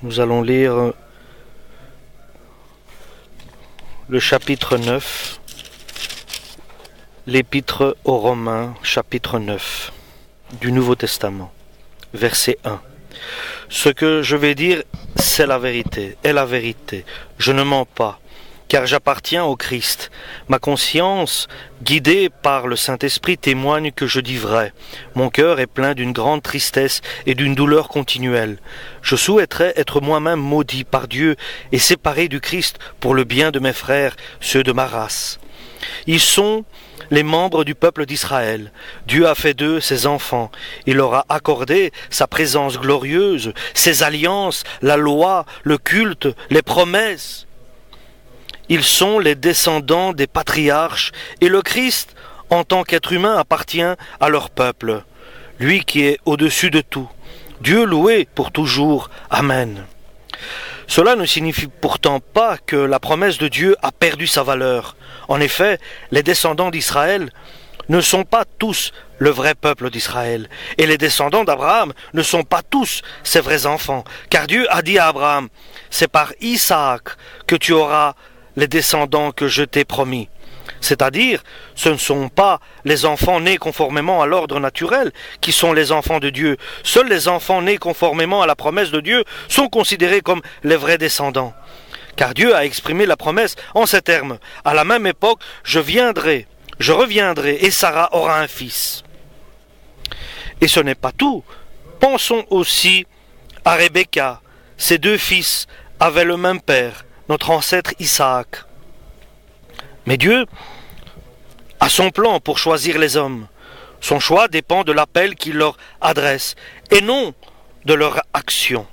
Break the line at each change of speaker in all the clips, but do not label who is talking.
Nous allons lire le chapitre 9, l'épître aux Romains, chapitre 9 du Nouveau Testament, verset 1. Ce que je vais dire, c'est la vérité, est la vérité. Je ne mens pas, car j'appartiens au Christ. Ma conscience, guidée par le Saint-Esprit, témoigne que je dis vrai. Mon cœur est plein d'une grande tristesse et d'une douleur continuelle. Je souhaiterais être moi-même maudit par Dieu et séparé du Christ pour le bien de mes frères, ceux de ma race. Ils sont les membres du peuple d'Israël. Dieu a fait d'eux ses enfants. Il leur a accordé sa présence glorieuse, ses alliances, la loi, le culte, les promesses. Ils sont les descendants des patriarches et le Christ, en tant qu'être humain, appartient à leur peuple, lui qui est au-dessus de tout. Dieu loué pour toujours. Amen. Cela ne signifie pourtant pas que la promesse de Dieu a perdu sa valeur. En effet, les descendants d'Israël ne sont pas tous le vrai peuple d'Israël. Et les descendants d'Abraham ne sont pas tous ses vrais enfants. Car Dieu a dit à Abraham, c'est par Isaac que tu auras les descendants que je t'ai promis. C'est-à-dire, ce ne sont pas les enfants nés conformément à l'ordre naturel qui sont les enfants de Dieu. Seuls les enfants nés conformément à la promesse de Dieu sont considérés comme les vrais descendants. Car Dieu a exprimé la promesse en ces termes. À la même époque, je reviendrai et Sarah aura un fils. Et ce n'est pas tout. Pensons aussi à Rebecca. Ses deux fils avaient le même père, notre ancêtre Isaac. Mais Dieu a son plan pour choisir les hommes. Son choix dépend de l'appel qu'il leur adresse et non de leur action.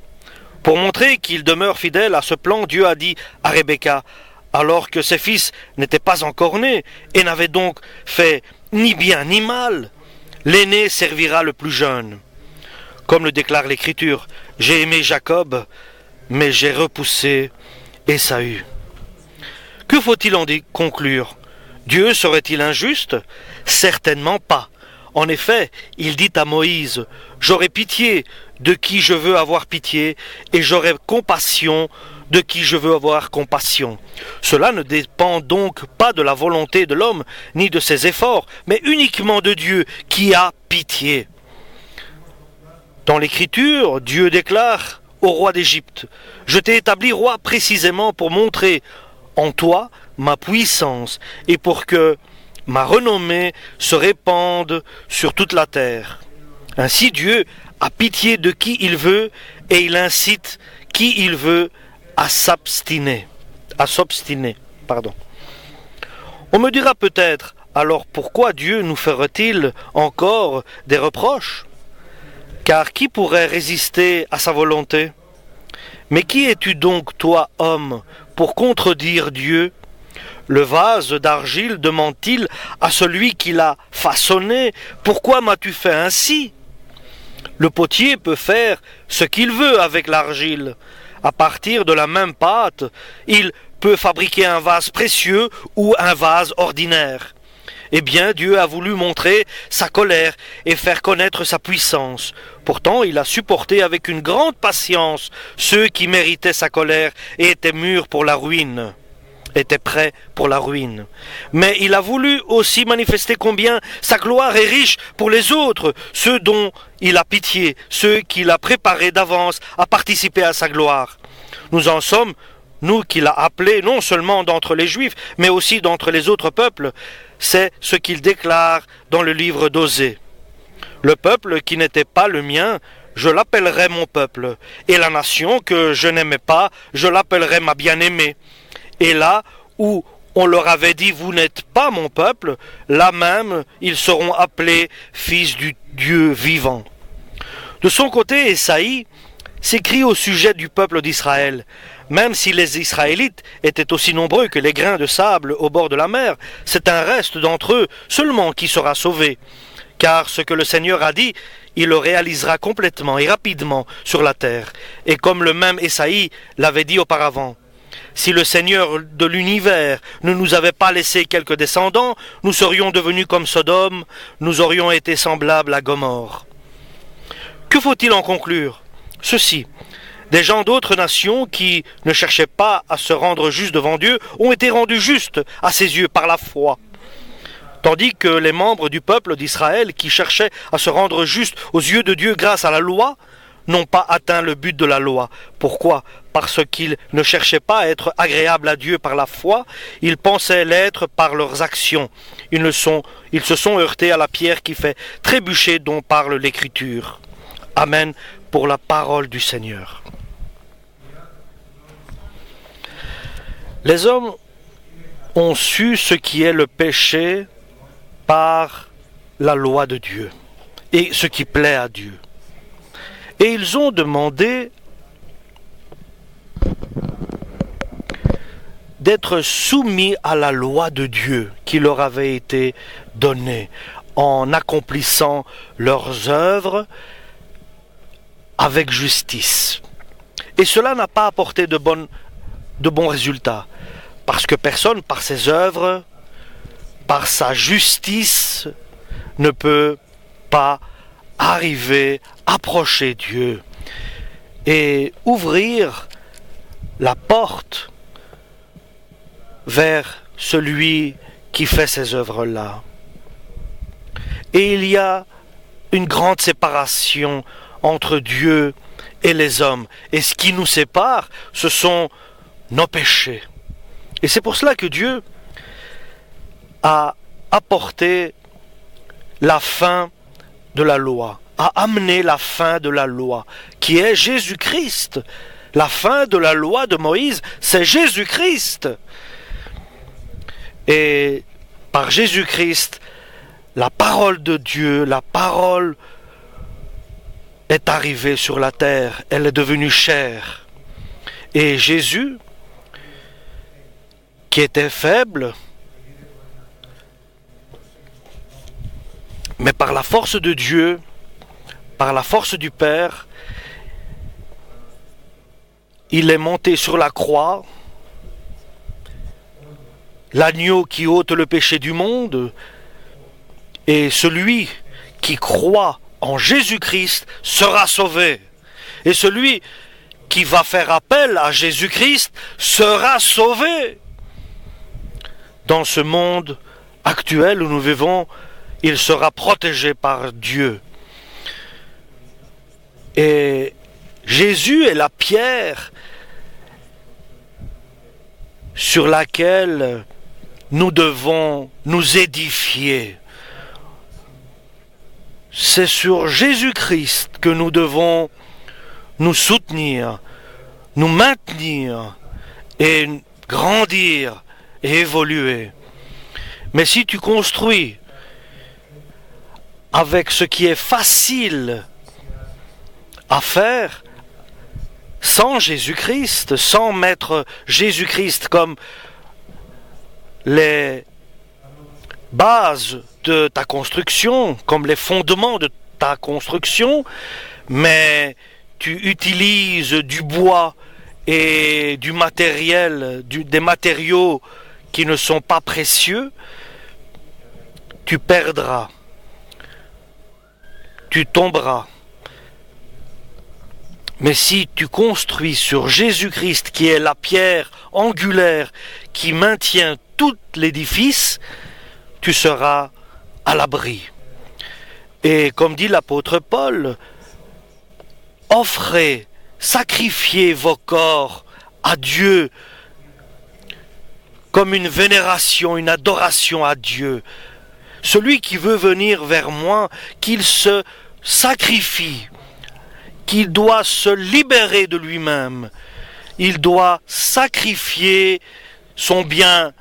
Pour montrer qu'il demeure fidèle à ce plan, Dieu a dit à Rebecca, alors que ses fils n'étaient pas encore nés et n'avaient donc fait ni bien ni mal, l'aîné servira le plus jeune. Comme le déclare l'Écriture, j'ai aimé Jacob, mais j'ai repoussé Ésaü. Que faut-il en conclure? Dieu serait-il injuste? Certainement pas. En effet, il dit à Moïse, « J'aurai pitié de qui je veux avoir pitié, et j'aurai compassion de qui je veux avoir compassion. » Cela ne dépend donc pas de la volonté de l'homme, ni de ses efforts, mais uniquement de Dieu qui a pitié. Dans l'Écriture, Dieu déclare au roi d'Égypte, « Je t'ai établi roi précisément pour montrer en toi ma puissance et pour que ma renommée se répande sur toute la terre. » Ainsi Dieu a pitié de qui il veut et il incite qui il veut à s'obstiner. On me dira peut-être, alors pourquoi Dieu nous ferait-il encore des reproches? Car qui pourrait résister à sa volonté? Mais qui es-tu donc, toi, homme, pour contredire Dieu? Le vase d'argile demande-t-il à celui qui l'a façonné, « Pourquoi m'as-tu fait ainsi ?» Le potier peut faire ce qu'il veut avec l'argile. À partir de la même pâte, il peut fabriquer un vase précieux ou un vase ordinaire. Eh bien, Dieu a voulu montrer sa colère et faire connaître sa puissance. Pourtant, il a supporté avec une grande patience ceux qui méritaient sa colère et étaient mûrs pour la ruine, étaient prêts pour la ruine. Mais il a voulu aussi manifester combien sa gloire est riche pour les autres, ceux dont il a pitié, ceux qu'il a préparés d'avance à participer à sa gloire. Nous en sommes, nous qu'il a appelés non seulement d'entre les Juifs, mais aussi d'entre les autres peuples. C'est ce qu'il déclare dans le livre d'Osée. Le peuple qui n'était pas le mien, je l'appellerai mon peuple, et la nation que je n'aimais pas, je l'appellerai ma bien-aimée. Et là où on leur avait dit, vous n'êtes pas mon peuple, là même ils seront appelés fils du Dieu vivant. De son côté, Ésaïe s'écrit au sujet du peuple d'Israël. Même si les Israélites étaient aussi nombreux que les grains de sable au bord de la mer, c'est un reste d'entre eux seulement qui sera sauvé. Car ce que le Seigneur a dit, il le réalisera complètement et rapidement sur la terre. Et comme le même Ésaïe l'avait dit auparavant, si le Seigneur de l'univers ne nous avait pas laissé quelques descendants, nous serions devenus comme Sodome, nous aurions été semblables à Gomorrhe. Que faut-il en conclure? Ceci. Des gens d'autres nations qui ne cherchaient pas à se rendre justes devant Dieu ont été rendus justes à ses yeux par la foi. Tandis que les membres du peuple d'Israël qui cherchaient à se rendre justes aux yeux de Dieu grâce à la loi n'ont pas atteint le but de la loi. Pourquoi? Parce qu'ils ne cherchaient pas à être agréables à Dieu par la foi, ils pensaient l'être par leurs actions. Ils se sont heurtés à la pierre qui fait trébucher dont parle l'Écriture. Amen pour la parole du Seigneur. Les hommes ont su ce qui est le péché par la loi de Dieu et ce qui plaît à Dieu. Et ils ont demandé d'être soumis à la loi de Dieu qui leur avait été donnée en accomplissant leurs œuvres avec justice. Et cela n'a pas apporté de bons résultats, parce que personne, par ses œuvres, par sa justice, ne peut pas arriver, approcher Dieu et ouvrir la porte vers celui qui fait ces œuvres-là. Et il y a une grande séparation entre Dieu et les hommes. Et ce qui nous sépare, ce sont nos péchés. Et c'est pour cela que Dieu a apporté la fin de la loi, a amené la fin de la loi, qui est Jésus-Christ. La fin de la loi de Moïse, c'est Jésus-Christ. Et par Jésus-Christ, la parole de Dieu, la parole est arrivée sur la terre, elle est devenue chair. Et Jésus, qui était faible, mais par la force de Dieu, par la force du Père, il est monté sur la croix, l'agneau qui ôte le péché du monde, et celui qui croit en Jésus-Christ sera sauvé. Et celui qui va faire appel à Jésus-Christ sera sauvé. Dans ce monde actuel où nous vivons, il sera protégé par Dieu. Et Jésus est la pierre sur laquelle nous devons nous édifier. C'est sur Jésus-Christ que nous devons nous soutenir, nous maintenir et grandir et évoluer. Mais si tu construis avec ce qui est facile à faire, sans Jésus-Christ, sans mettre Jésus-Christ comme les bases de ta construction, comme les fondements de ta construction, mais tu utilises du bois et du matériel, des matériaux qui ne sont pas précieux, tu perdras, tu tomberas. Mais si tu construis sur Jésus-Christ, qui est la pierre angulaire qui maintient tout l'édifice, tu seras à l'abri. Et comme dit l'apôtre Paul, offrez, sacrifiez vos corps à Dieu comme une vénération, une adoration à Dieu. Celui qui veut venir vers moi, qu'il se sacrifie, qu'il doit se libérer de lui-même. Il doit sacrifier son bien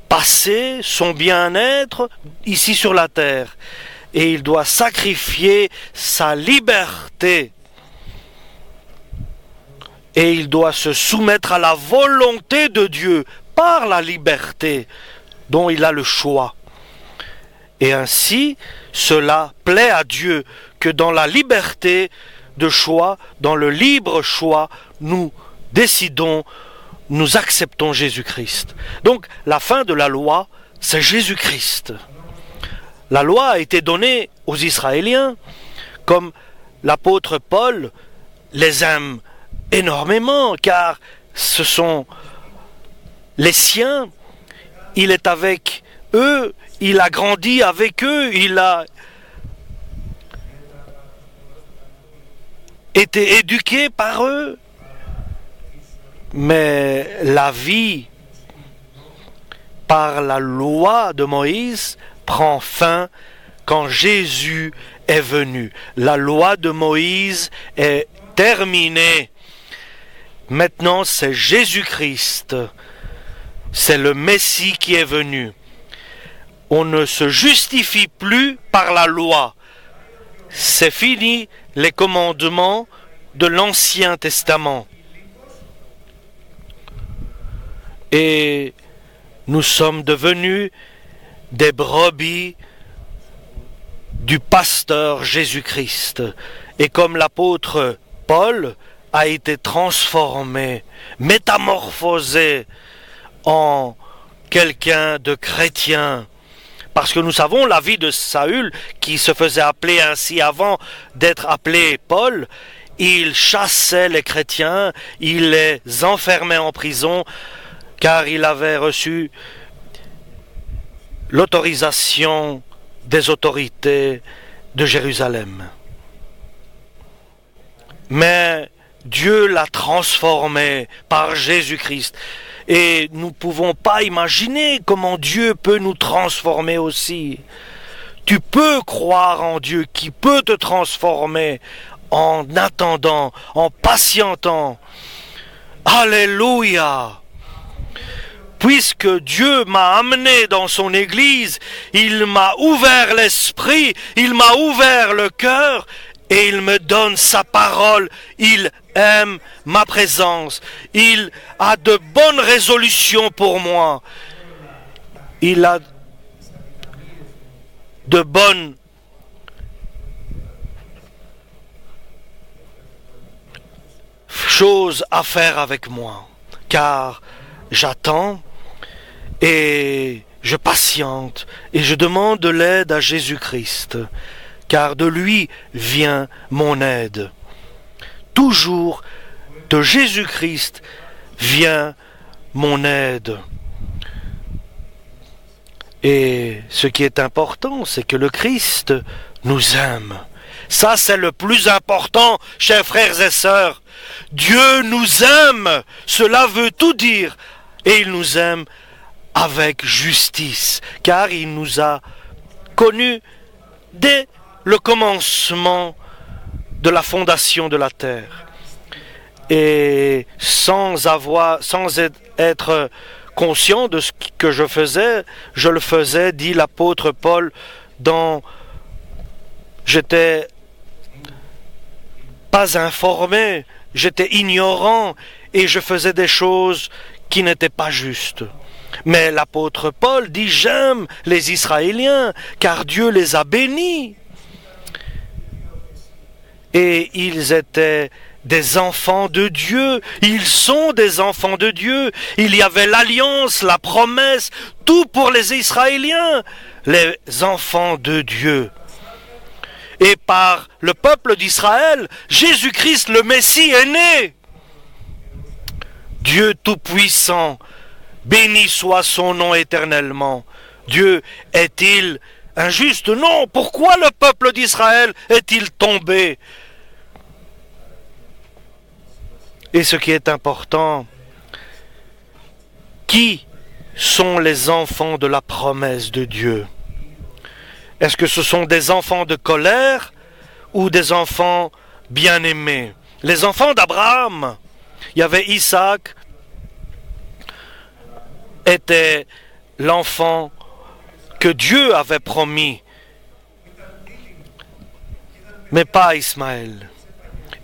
passé, son bien-être ici sur la terre. Et il doit sacrifier sa liberté. Et il doit se soumettre à la volonté de Dieu par la liberté dont il a le choix. Et ainsi, cela plaît à Dieu que dans la liberté de choix, dans le libre choix, nous décidons, nous acceptons Jésus-Christ. Donc, la fin de la loi, c'est Jésus-Christ. La loi a été donnée aux Israéliens, comme l'apôtre Paul les aime énormément, car ce sont les siens. Il est avec eux, il a grandi avec eux, il a été éduqué par eux. Mais la vie par la loi de Moïse prend fin quand Jésus est venu. La loi de Moïse est terminée. Maintenant, c'est Jésus-Christ. C'est le Messie qui est venu. On ne se justifie plus par la loi. C'est fini les commandements de l'Ancien Testament. Et nous sommes devenus des brebis du pasteur Jésus-Christ. Et comme l'apôtre Paul a été transformé, métamorphosé en quelqu'un de chrétien, parce que nous savons la vie de Saül, qui se faisait appeler ainsi avant d'être appelé Paul, il chassait les chrétiens, il les enfermait en prison, car il avait reçu l'autorisation des autorités de Jérusalem. Mais Dieu l'a transformé par Jésus-Christ. Et nous ne pouvons pas imaginer comment Dieu peut nous transformer aussi. Tu peux croire en Dieu qui peut te transformer en attendant, en patientant. Alléluia! Puisque Dieu m'a amené dans son Église, il m'a ouvert l'esprit, il m'a ouvert le cœur, et il me donne sa parole. Il aime ma présence. Il a de bonnes résolutions pour moi. Il a de bonnes choses à faire avec moi. Car j'attends et je patiente et je demande de l'aide à Jésus-Christ. Car de lui vient mon aide. Toujours de Jésus-Christ vient mon aide. Et ce qui est important, c'est que le Christ nous aime. Ça, c'est le plus important, chers frères et sœurs. Dieu nous aime. Cela veut tout dire. Et il nous aime avec justice, car il nous a connus dès le commencement de la fondation de la terre. Et sans être conscient de ce que je faisais, je le faisais, dit l'apôtre Paul, j'étais pas informé, j'étais ignorant et je faisais des choses qui n'étaient pas justes. Mais l'apôtre Paul dit: j'aime les Israéliens car Dieu les a bénis. Et ils étaient des enfants de Dieu, ils sont des enfants de Dieu. Il y avait l'alliance, la promesse, tout pour les Israéliens, les enfants de Dieu. Et par le peuple d'Israël, Jésus-Christ le Messie est né. Dieu Tout-Puissant, béni soit son nom éternellement. Dieu est-il injuste? Non. Pourquoi le peuple d'Israël est-il tombé? Et ce qui est important, qui sont les enfants de la promesse de Dieu? Est-ce que ce sont des enfants de colère ou des enfants bien-aimés? Les enfants d'Abraham, il y avait Isaac, était l'enfant que Dieu avait promis, mais pas Ismaël.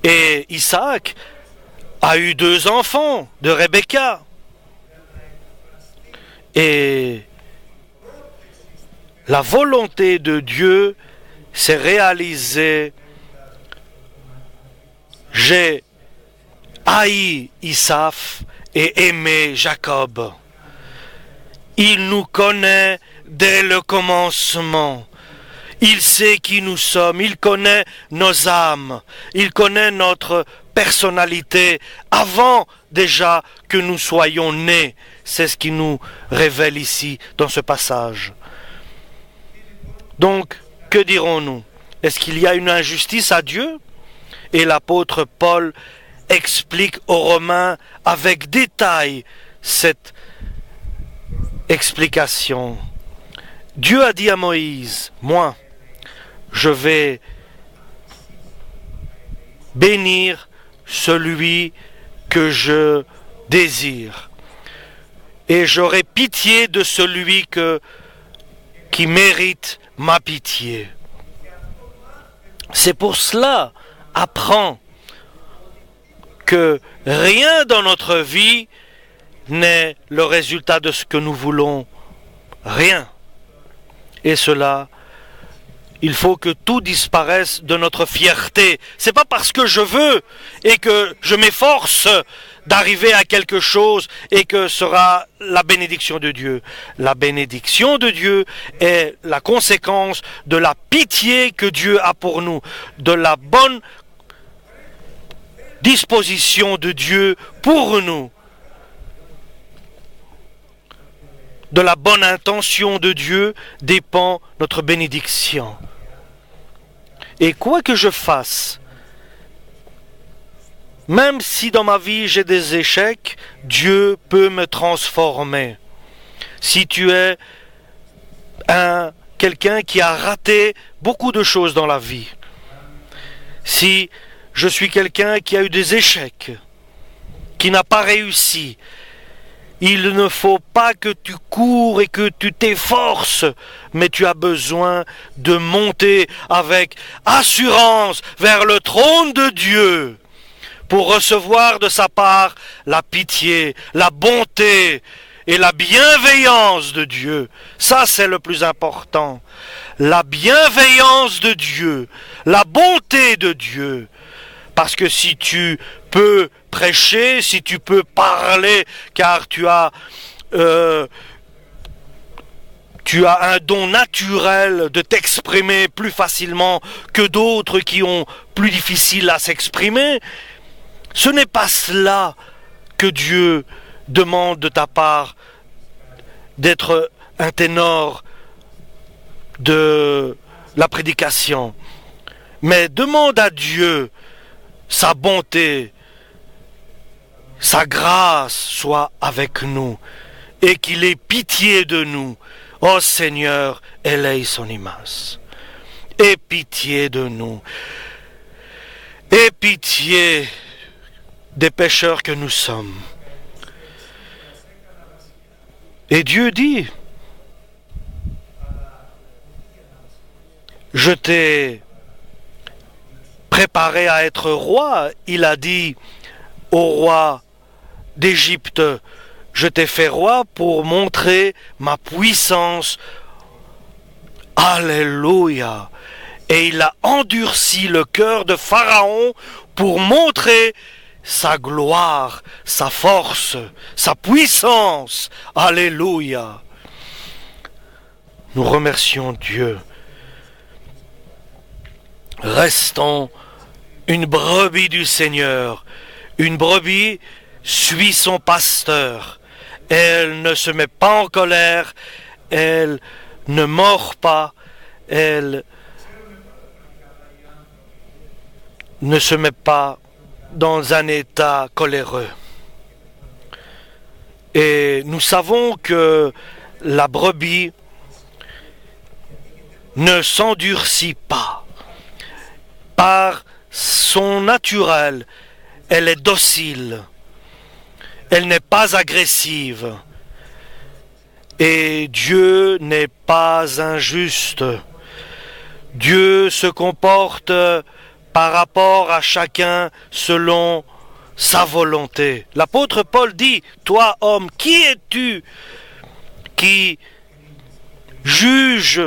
Et Isaac a eu 2 enfants de Rebecca. Et la volonté de Dieu s'est réalisée. J'ai haï Isaac et aimé Jacob. Il nous connaît dès le commencement. Il sait qui nous sommes. Il connaît nos âmes. Il connaît notre personnalité avant déjà que nous soyons nés. C'est ce qui nous révèle ici dans ce passage. Donc, que dirons-nous? Est-ce qu'il y a une injustice à Dieu? Et l'apôtre Paul explique aux Romains avec détail cette explication. Dieu a dit à Moïse, moi, je vais bénir celui que je désire. Et j'aurai pitié de celui qui mérite ma pitié. C'est pour cela, apprends que rien dans notre vie n'est le résultat de ce que nous voulons. Rien. Et cela, il faut que tout disparaisse de notre fierté. C'est pas parce que je veux et que je m'efforce d'arriver à quelque chose et que sera la bénédiction de Dieu. La bénédiction de Dieu est la conséquence de la pitié que Dieu a pour nous, de la bonne disposition de Dieu pour nous, de la bonne intention de Dieu dépend notre bénédiction. Et quoi que je fasse, même si dans ma vie j'ai des échecs, Dieu peut me transformer. Si tu es quelqu'un qui a raté beaucoup de choses dans la vie, si je suis quelqu'un qui a eu des échecs, qui n'a pas réussi, il ne faut pas que tu cours et que tu t'efforces, mais tu as besoin de monter avec assurance vers le trône de Dieu pour recevoir de sa part la pitié, la bonté et la bienveillance de Dieu. Ça, c'est le plus important. La bienveillance de Dieu, la bonté de Dieu. Parce que si tu peux prêcher, si tu peux parler, car tu as un don naturel de t'exprimer plus facilement que d'autres qui ont plus difficile à s'exprimer, ce n'est pas cela que Dieu demande de ta part, d'être un ténor de la prédication. Mais demande à Dieu sa bonté, sa grâce soit avec nous et qu'il ait pitié de nous. Ô Seigneur, eleison aie pitié de nous. Aie pitié des pécheurs que nous sommes. Et Dieu dit, je t'ai préparé à être roi. Il a dit au roi d'Égypte, je t'ai fait roi pour montrer ma puissance. Alléluia. Et il a endurci le cœur de Pharaon pour montrer sa gloire, sa force, sa puissance. Alléluia. Nous remercions Dieu. Restons une brebis du Seigneur. Une brebis suit son pasteur. Elle ne se met pas en colère, elle ne mord pas, elle ne se met pas dans un état coléreux. Et nous savons que la brebis ne s'endurcit pas. Par son naturel, elle est docile. Elle n'est pas agressive. Et Dieu n'est pas injuste. Dieu se comporte par rapport à chacun selon sa volonté. L'apôtre Paul dit, toi homme, qui es-tu qui juge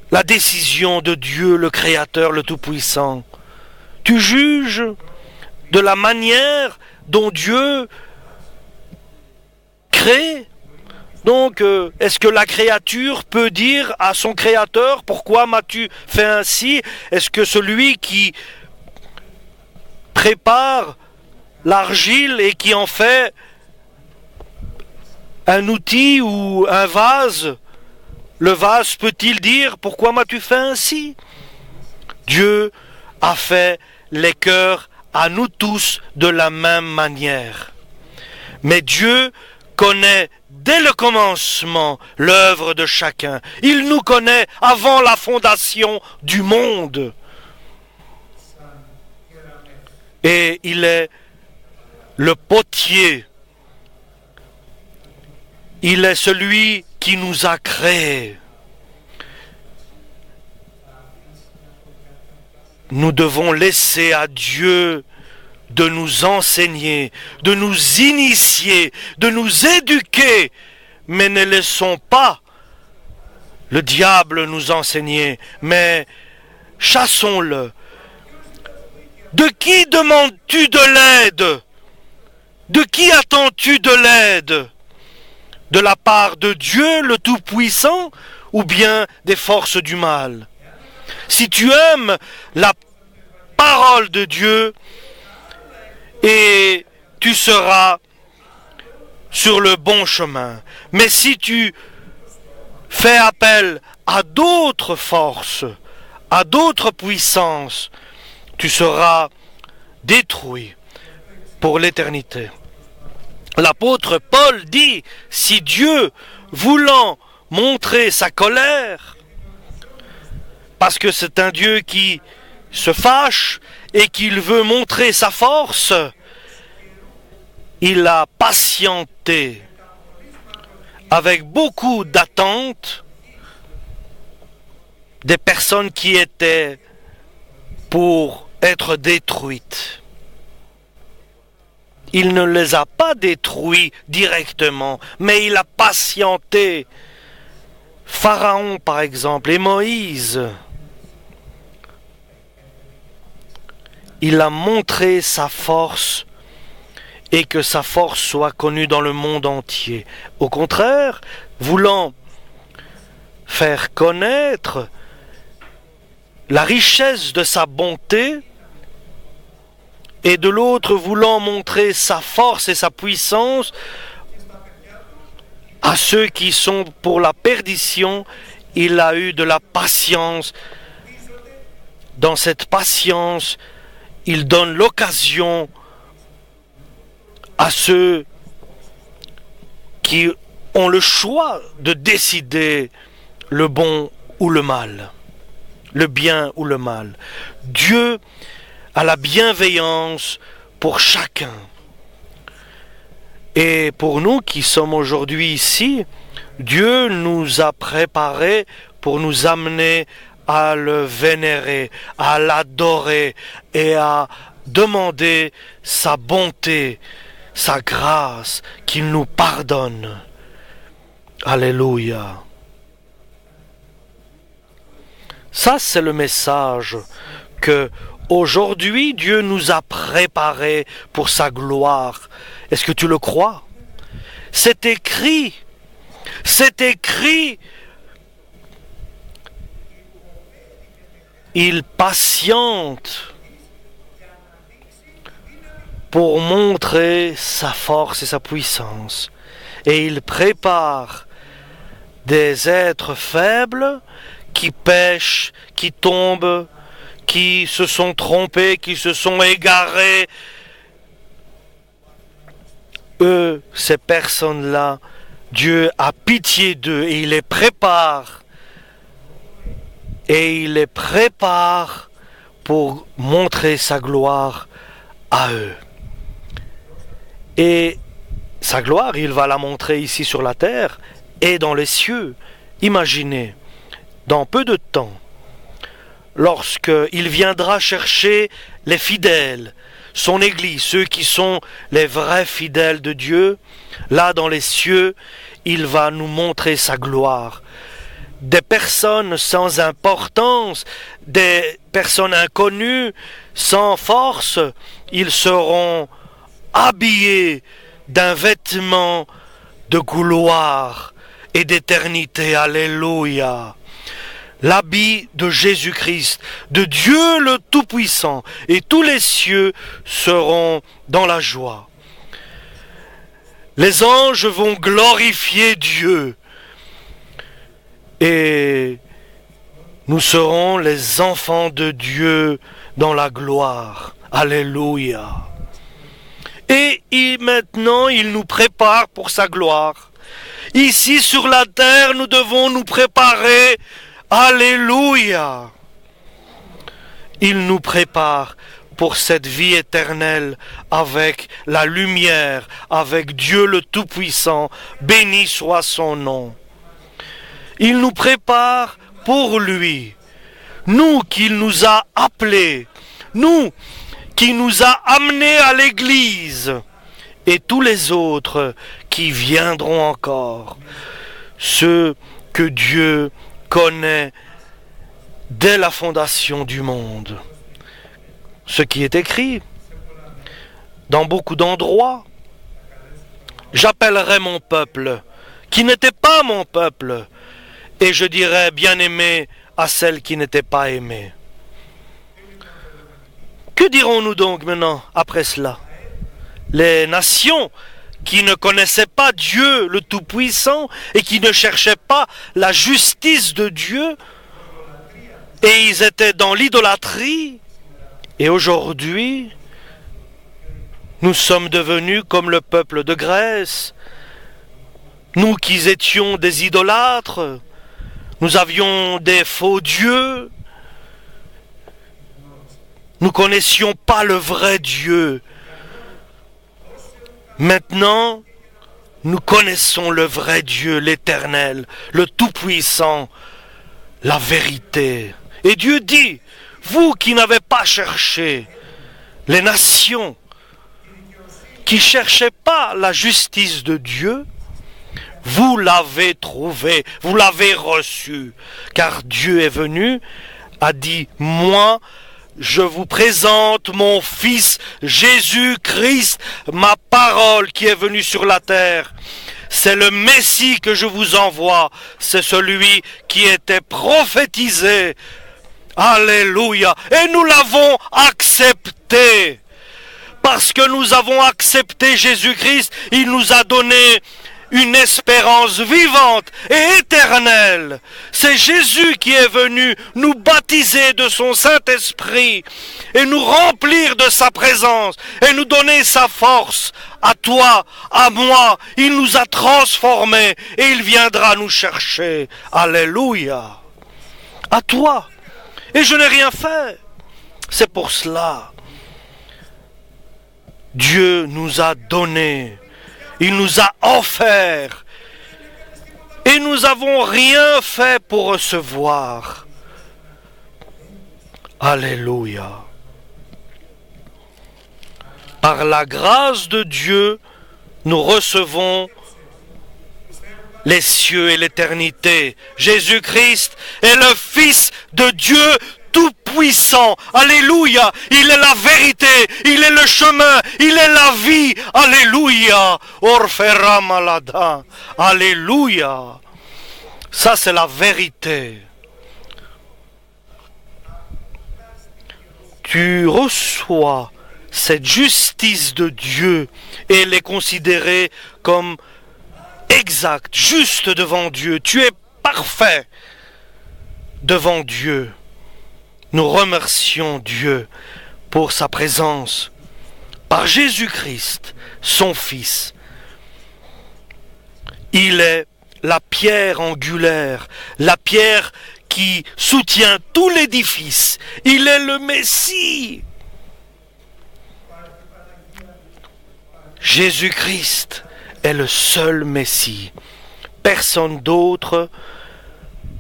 la décision de Dieu, le Créateur, le Tout-Puissant? Tu juges de la manière dont Dieu crée. Donc, est-ce que la créature peut dire à son Créateur, pourquoi m'as-tu fait ainsi? Est-ce que celui qui prépare l'argile et qui en fait un outil ou un vase, le vase peut-il dire « Pourquoi m'as-tu fait ainsi ?» Dieu a fait les cœurs à nous tous de la même manière. Mais Dieu connaît dès le commencement l'œuvre de chacun. Il nous connaît avant la fondation du monde. Et il est le potier. Il est celui qui nous a créés. Nous devons laisser à Dieu de nous enseigner, de nous initier, de nous éduquer, mais ne laissons pas le diable nous enseigner, mais chassons-le. De qui demandes-tu de l'aide? De qui attends-tu de l'aide? De la part de Dieu, le Tout-Puissant, ou bien des forces du mal? Si tu aimes la parole de Dieu, et tu seras sur le bon chemin. Mais si tu fais appel à d'autres forces, à d'autres puissances, tu seras détruit pour l'éternité. L'apôtre Paul dit, si Dieu, voulant montrer sa colère, parce que c'est un Dieu qui se fâche et qu'il veut montrer sa force, il a patienté avec beaucoup d'attente des personnes qui étaient pour être détruites. Il ne les a pas détruits directement, mais il a patienté. Pharaon, par exemple, et Moïse. Il a montré sa force et que sa force soit connue dans le monde entier. Au contraire, voulant faire connaître la richesse de sa bonté, et de l'autre voulant montrer sa force et sa puissance à ceux qui sont pour la perdition, il a eu de la patience. Dans cette patience, il donne l'occasion à ceux qui ont le choix de décider le bon ou le mal, le bien ou le mal. Dieu a la bienveillance pour chacun. Et pour nous qui sommes aujourd'hui ici, Dieu nous a préparés pour nous amener à le vénérer, à l'adorer et à demander sa bonté, sa grâce, qu'il nous pardonne. Alléluia. Ça, c'est le message que aujourd'hui Dieu nous a préparé pour sa gloire. Est-ce que tu le crois? C'est écrit. C'est écrit. Il patiente pour montrer sa force et sa puissance. Et il prépare des êtres faibles qui pêchent, qui tombent, qui se sont trompés, qui se sont égarés. Eux, ces personnes-là, Dieu a pitié d'eux et il les prépare. Et il les prépare pour montrer sa gloire à eux. Et sa gloire, il va la montrer ici sur la terre et dans les cieux. Imaginez, dans peu de temps, lorsqu'il viendra chercher les fidèles, son Église, ceux qui sont les vrais fidèles de Dieu, là dans les cieux, il va nous montrer sa gloire. Des personnes sans importance, des personnes inconnues, sans force, ils seront habillés d'un vêtement de gloire et d'éternité. Alléluia. l'habit de Jésus-Christ, de Dieu le Tout-Puissant, et tous les cieux seront dans la joie. Les anges vont glorifier Dieu, et nous serons les enfants de Dieu dans la gloire. Alléluia. Et maintenant, il nous prépare pour sa gloire. Ici sur la terre, nous devons nous préparer. Alléluia. Il nous prépare pour cette vie éternelle avec la lumière, avec Dieu le Tout-Puissant. Béni soit son nom. Il nous prépare pour lui. Nous qu'il nous a appelés, nous qui nous a amenés à l'église, et tous les autres qui viendront encore, ceux que Dieu connaît dès la fondation du monde. Ce qui est écrit dans beaucoup d'endroits. J'appellerai mon peuple, qui n'était pas mon peuple, et je dirai bien-aimé à celles qui n'étaient pas aimées. Que dirons-nous donc maintenant après cela? Les nations qui ne connaissaient pas Dieu le Tout-Puissant et qui ne cherchaient pas la justice de Dieu, et ils étaient dans l'idolâtrie, et aujourd'hui, nous sommes devenus comme le peuple de Grèce. Nous qui étions des idolâtres, nous avions des faux dieux, nous connaissions pas le vrai Dieu. Maintenant, nous connaissons le vrai Dieu, l'Éternel, le Tout-Puissant, la vérité. Et Dieu dit, vous qui n'avez pas cherché, les nations qui cherchaient pas la justice de Dieu, vous l'avez trouvé, vous l'avez reçu, car Dieu est venu, a dit, moi, je vous présente mon Fils Jésus-Christ, ma parole qui est venue sur la terre. C'est le Messie que je vous envoie, c'est celui qui était prophétisé. Alléluia. Et nous l'avons accepté. Parce que nous avons accepté Jésus-Christ, il nous a donné une espérance vivante et éternelle. C'est Jésus qui est venu nous baptiser de son Saint-Esprit et nous remplir de sa présence et nous donner sa force. À toi, à moi, il nous a transformés et il viendra nous chercher. Alléluia. À toi. Et je n'ai rien fait. C'est pour cela. Dieu nous a donné. Il nous a offert. Et nous n'avons rien fait pour recevoir. Alléluia. Par la grâce de Dieu, nous recevons les cieux et l'éternité. Jésus-Christ est le Fils de Dieu tout-puissant. Alléluia. Il est la vérité. Il est le chemin. Il est la vie. Alléluia. Orfera malada. Alléluia. Ça, c'est la vérité. Tu reçois cette justice de Dieu et elle est considérée comme exacte, juste devant Dieu. Tu es parfait devant Dieu. Nous remercions Dieu pour sa présence par Jésus-Christ, son Fils. Il est la pierre angulaire, la pierre qui soutient tout l'édifice. Il est le Messie. Jésus-Christ est le seul Messie. Personne d'autre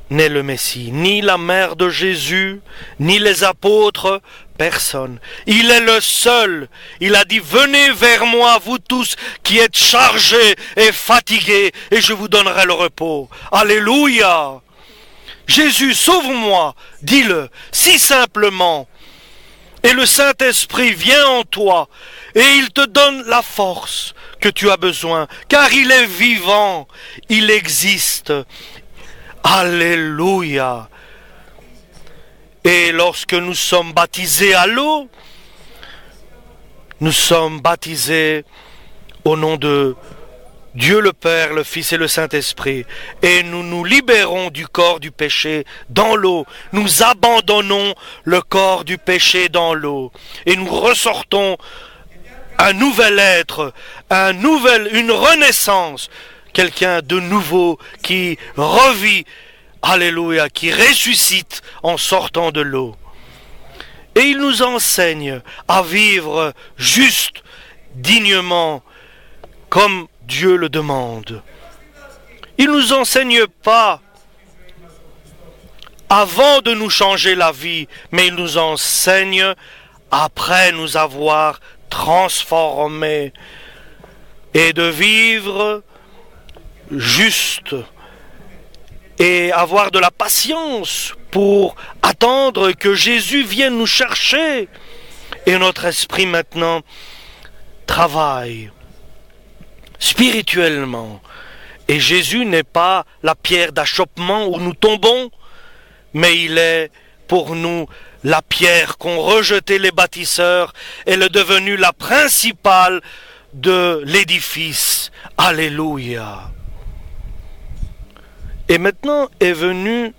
n'est le Messie. Ni la mère de Jésus, ni les apôtres, personne. Il est le seul. Il a dit, venez vers moi, vous tous qui êtes chargés et fatigués, et je vous donnerai le repos. Alléluia. Jésus, sauve-moi, dis-le, si simplement. Et le Saint-Esprit vient en toi, et il te donne la force que tu as besoin, car il est vivant, il existe. Alléluia. Et lorsque nous sommes baptisés à l'eau, nous sommes baptisés au nom de Dieu le Père, le Fils et le Saint-Esprit. Et nous nous libérons du corps du péché dans l'eau. Nous abandonnons le corps du péché dans l'eau. Et nous ressortons un nouvel être, une renaissance. Quelqu'un de nouveau qui revit, alléluia, qui ressuscite en sortant de l'eau. Et il nous enseigne à vivre juste, dignement, comme Dieu le demande. Il ne nous enseigne pas avant de nous changer la vie, mais il nous enseigne après nous avoir transformés et de vivre juste et avoir de la patience pour attendre que Jésus vienne nous chercher. Et notre esprit maintenant travaille spirituellement. Et Jésus n'est pas la pierre d'achoppement où nous tombons, mais il est pour nous la pierre qu'ont rejetée les bâtisseurs. Elle est devenue la principale de l'édifice. Alléluia. Et maintenant est venue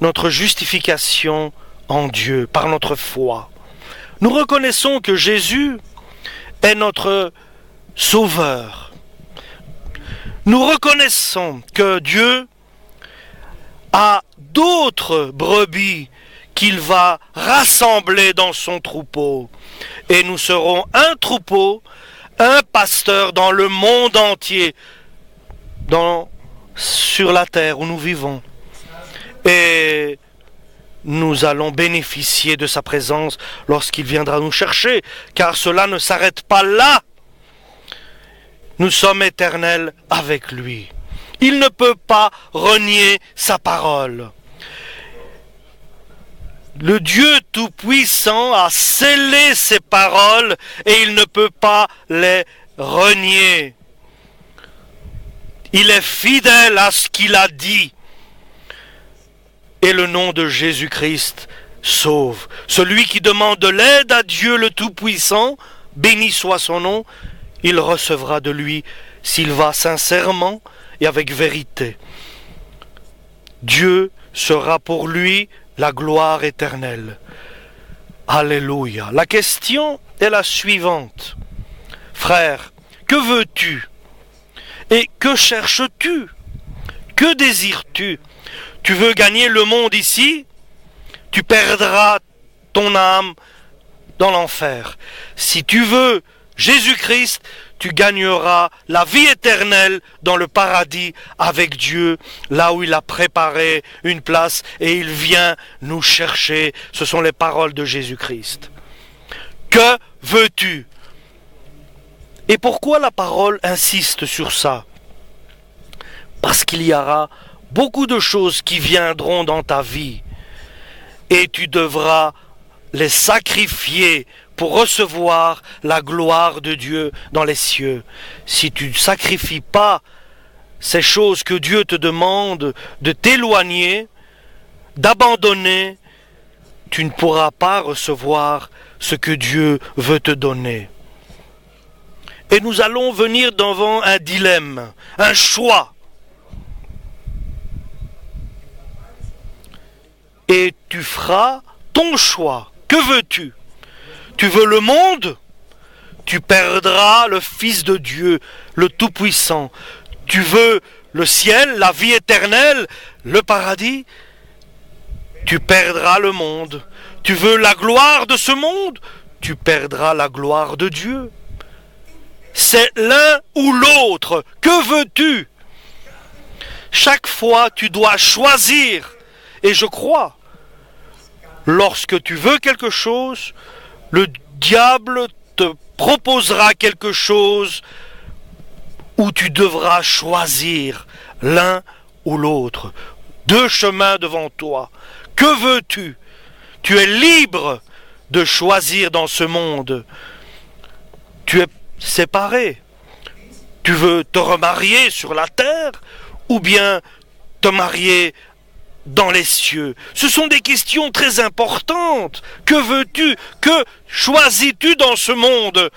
notre justification en Dieu par notre foi. Nous reconnaissons que Jésus est notre Sauveur. Nous reconnaissons que Dieu a d'autres brebis qu'il va rassembler dans son troupeau. Et nous serons un troupeau, un pasteur dans le monde entier, sur la terre où nous vivons. Et nous allons bénéficier de sa présence lorsqu'il viendra nous chercher, car cela ne s'arrête pas là. Nous sommes éternels avec lui. Il ne peut pas renier sa parole. Le Dieu Tout-Puissant a scellé ses paroles et il ne peut pas les renier. Il est fidèle à ce qu'il a dit. Et le nom de Jésus-Christ sauve. Celui qui demande de l'aide à Dieu le Tout-Puissant, béni soit son nom, il recevra de lui s'il va sincèrement et avec vérité. Dieu sera pour lui la gloire éternelle. Alléluia. La question est la suivante. Frère, que veux-tu? Et que cherches-tu? Que désires-tu? Tu veux gagner le monde ici? Tu perdras ton âme dans l'enfer. Si tu veux Jésus-Christ, tu gagneras la vie éternelle dans le paradis avec Dieu, là où il a préparé une place et il vient nous chercher. Ce sont les paroles de Jésus-Christ. Que veux-tu? Et pourquoi la parole insiste sur ça? Parce qu'il y aura beaucoup de choses qui viendront dans ta vie et tu devras les sacrifier pour recevoir la gloire de Dieu dans les cieux. Si tu ne sacrifies pas ces choses que Dieu te demande de t'éloigner, d'abandonner, tu ne pourras pas recevoir ce que Dieu veut te donner. Et nous allons venir devant un dilemme, un choix. Et tu feras ton choix. Que veux-tu? Tu veux le monde? Tu perdras le Fils de Dieu, le Tout-Puissant. Tu veux le ciel, la vie éternelle, le paradis? Tu perdras le monde. Tu veux la gloire de ce monde? Tu perdras la gloire de Dieu. C'est l'un ou l'autre. Que veux-tu? Chaque fois, tu dois choisir. Et je crois, lorsque tu veux quelque chose, le diable te proposera quelque chose où tu devras choisir l'un ou l'autre. Deux chemins devant toi. Que veux-tu? Tu es libre de choisir dans ce monde. Tu es séparé. Tu veux te remarier sur la terre ou bien te marier dans les cieux? Ce sont des questions très importantes. Que veux-tu? Que choisis-tu dans ce monde?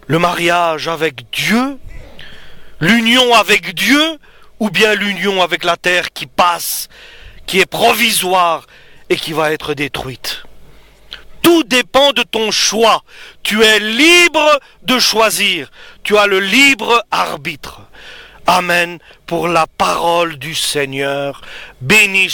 Le mariage avec Dieu? L'union avec Dieu? Ou bien l'union avec la terre qui passe, qui est provisoire et qui va être détruite? Tout dépend de ton choix. Tu es libre de choisir. Tu as le libre arbitre. Amen pour la parole du Seigneur. Béni